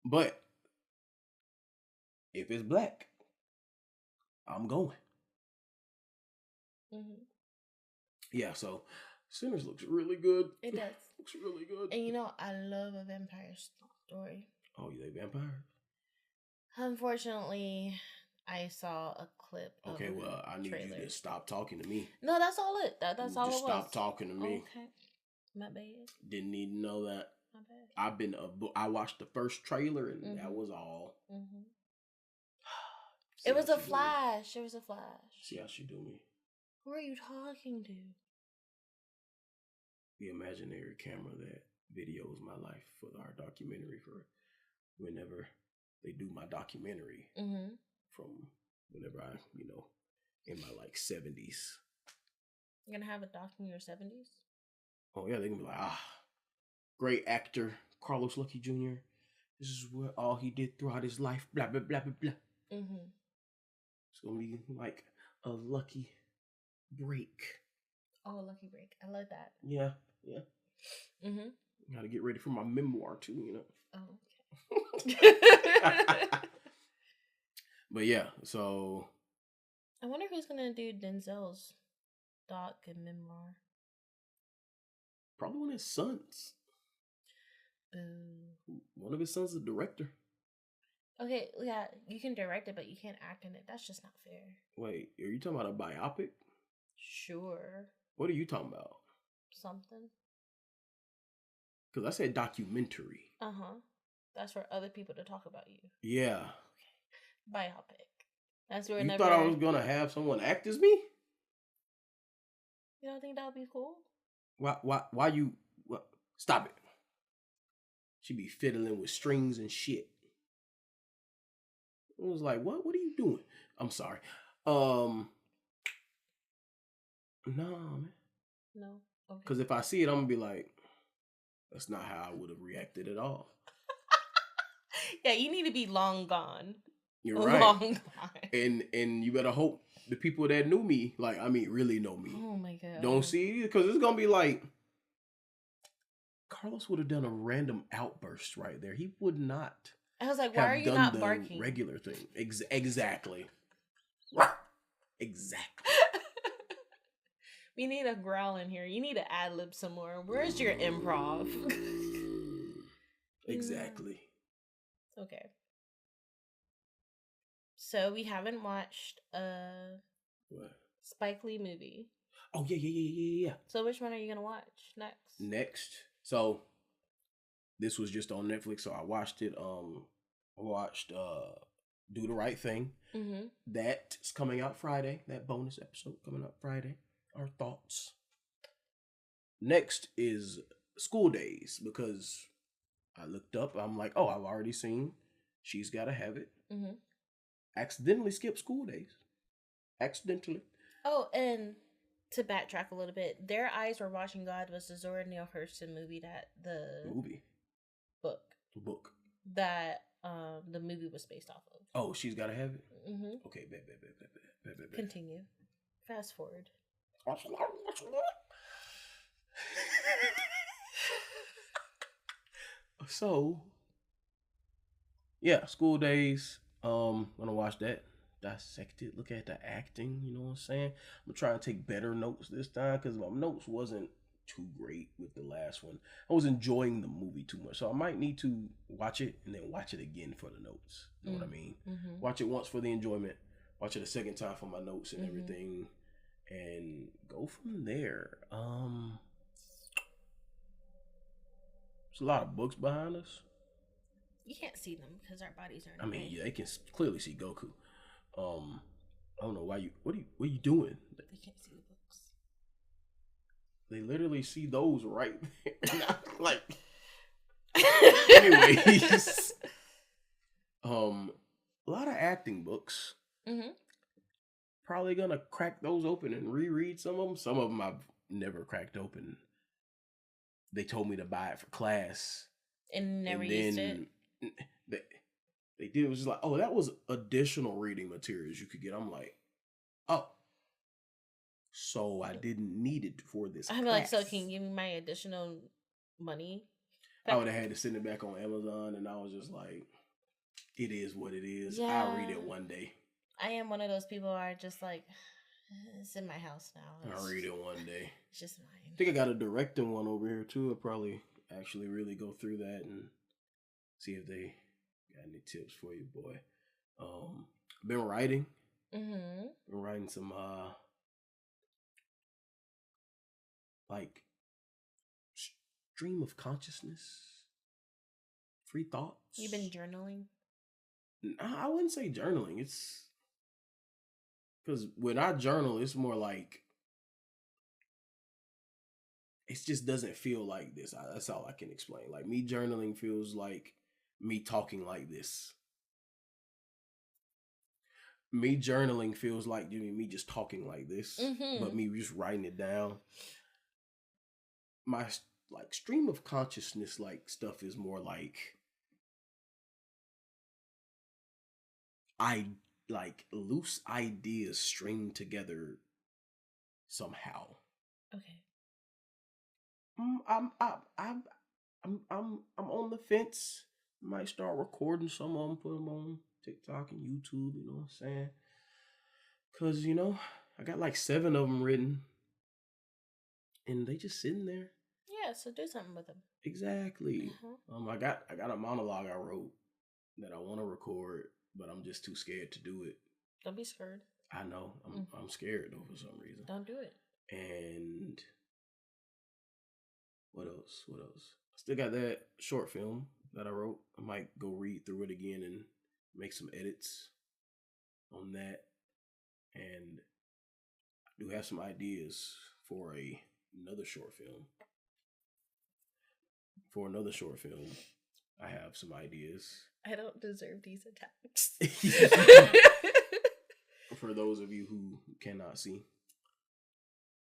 But if it's black, I'm going. Yeah, so Sinners looks really good. It does. Looks really good. And I love a vampire story. Oh, you like vampires? Unfortunately, I saw a clip. Okay, of well, I need trailer. you to stop talking to me. No, that's all it. That's all just it was. Stop talking to me. Okay, my bad. Didn't need to know that. My bad. I watched the first trailer and that was all. Mm-hmm. It was a flash. It was a flash. See how she do me. Who are you talking to? The imaginary camera that videos my life for our documentary for whenever they do my documentary from whenever I, in my like 70s. You're gonna have a doc in your 70s? Oh yeah, they're gonna be like, great actor Carlos Lucky Jr. This is what all he did throughout his life. Blah blah blah blah blah. It's gonna be like a lucky break. Oh, a lucky break. I love that. Yeah. Got to get ready for my memoir too, Oh, okay. But yeah, so I wonder who's gonna do Denzel's doc and memoir. Probably one of his sons. Boo. One of his sons is a director. Okay, yeah, you can direct it, but you can't act in it. That's just not fair. Wait, are you talking about a biopic? Sure. What are you talking about? Something. Because I said documentary. That's for other people to talk about you. Yeah. Okay. Biopic. That's where. You thought I was gonna have someone act as me? You don't think that would be cool? Why you? Stop it. She be fiddling with strings and shit. I was like, what? What are you doing? I'm sorry. No, man. No. Okay. Because if I see it, I'm gonna be like, that's not how I would have reacted at all. Yeah, you need to be long gone. You're right. Long gone. And you better hope the people that knew me, really know me. Oh my God. Don't see it, because it's gonna be like, Carlos would have done a random outburst right there. He would not. I was like, why are you not barking? Regular thing. Exactly. Exactly. We need a growl in here. You need to ad lib some more. Where's your improv? Exactly. Okay. So we haven't watched what? Spike Lee movie. Oh yeah. So which one are you gonna watch next? So this was just on Netflix, so I watched it. I watched Do the Right Thing. That's coming out Friday. That bonus episode coming out Friday. Our thoughts. Next is School Days, because I looked up. I'm like, oh, I've already seen She's Gotta Have It. Accidentally skipped School Days. Accidentally. Oh, and to backtrack a little bit, Their Eyes Were Watching God was the Zora Neale Hurston movie that book that the movie was based off of. Oh, She's Gotta Have It? Okay, bet. Continue. Fast forward. So, yeah, School Days. Gonna watch that, dissect it, look at the acting. You know what I'm saying? I'm trying to take better notes this time, because my notes wasn't too great with the last one. I was enjoying the movie too much, so I might need to watch it and then watch it again for the notes. You know what I mean? Watch it once for the enjoyment, watch it a second time for my notes and everything, and go from there. There's a lot of books behind us. You can't see them because our bodies are. I mean, yeah, they can clearly see Goku. I don't know why you. What are you doing? They can't see the books. They literally see those right there. Like. Anyways, a lot of acting books. Probably gonna crack those open and reread some of them. Some of them I've never cracked open. They told me to buy it for class and never used it. They did. It was just like, oh, that was additional reading materials you could get. I'm like, oh, so I didn't need it for this. I'm like, so can you give me my additional money? I would have had to send it back on Amazon, and I was just like, it is what it is. Yeah. I'll read it one day. I am one of those people who are just like, it's in my house now. I'll read it one day. It's just mine. I think I got a directing one over here too. I'll probably actually really go through that and see if they got any tips for you, boy. Been writing. Mm-hmm. Been writing some like stream of consciousness, free thoughts. You've been journaling? I wouldn't say journaling. It's because when I journal, it's more like it just doesn't feel like this. That's all I can explain. Like me journaling feels like me talking like this. Me journaling feels like me just talking like this, but me just writing it down. My like stream of consciousness like stuff is more like I like loose ideas string together somehow. Okay. I'm on the fence. Might start recording some of them, put them on TikTok and YouTube. You know what I'm saying? Cause I got like 7 of them written, and they just sitting there. Yeah, so do something with them. Exactly. I got a monologue I wrote that I want to record, but I'm just too scared to do it. Don't be scared. I know. I'm scared though for some reason. Don't do it. And what else? I still got that short film that I wrote. I might go read through it again and make some edits on that. And I do have some ideas for another short film. I have some ideas. I don't deserve these attacks. For those of you who cannot see,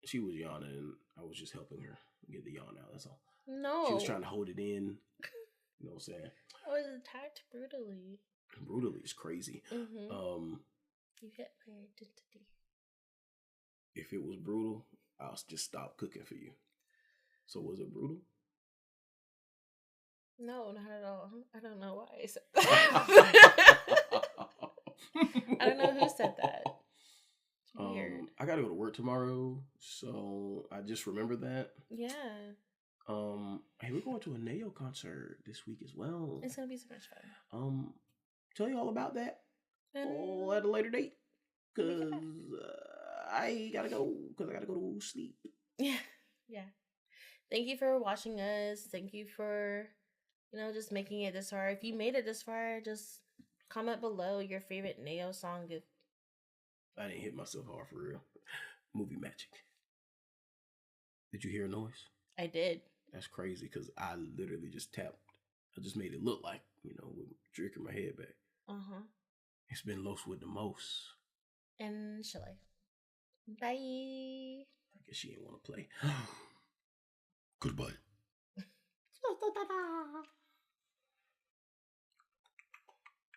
she was yawning and I was just helping her get the yawn out. That's all. No. She was trying to hold it in. You know what I'm saying? I was attacked brutally. Brutally is crazy. You hit my identity. If it was brutal, I'll just stop cooking for you. So was it brutal? No, not at all. I don't know why I said that. I don't know who said that. It's weird. I gotta go to work tomorrow, so I just remembered that. Yeah. Hey, we're going to a Neo concert this week as well. It's gonna be so much fun. Tell you all about that at a later date, cause I gotta go to sleep. Yeah. Thank you for watching us. Thank you for just making it this far. If you made it this far, just comment below your favorite Neo song. I didn't hit myself hard for real. Movie magic. Did you hear a noise? I did. That's crazy because I literally just tapped. I just made it look like, with jerking my head back. It's been Los with the most. And Shelly. Bye. I guess she didn't want to play. Goodbye.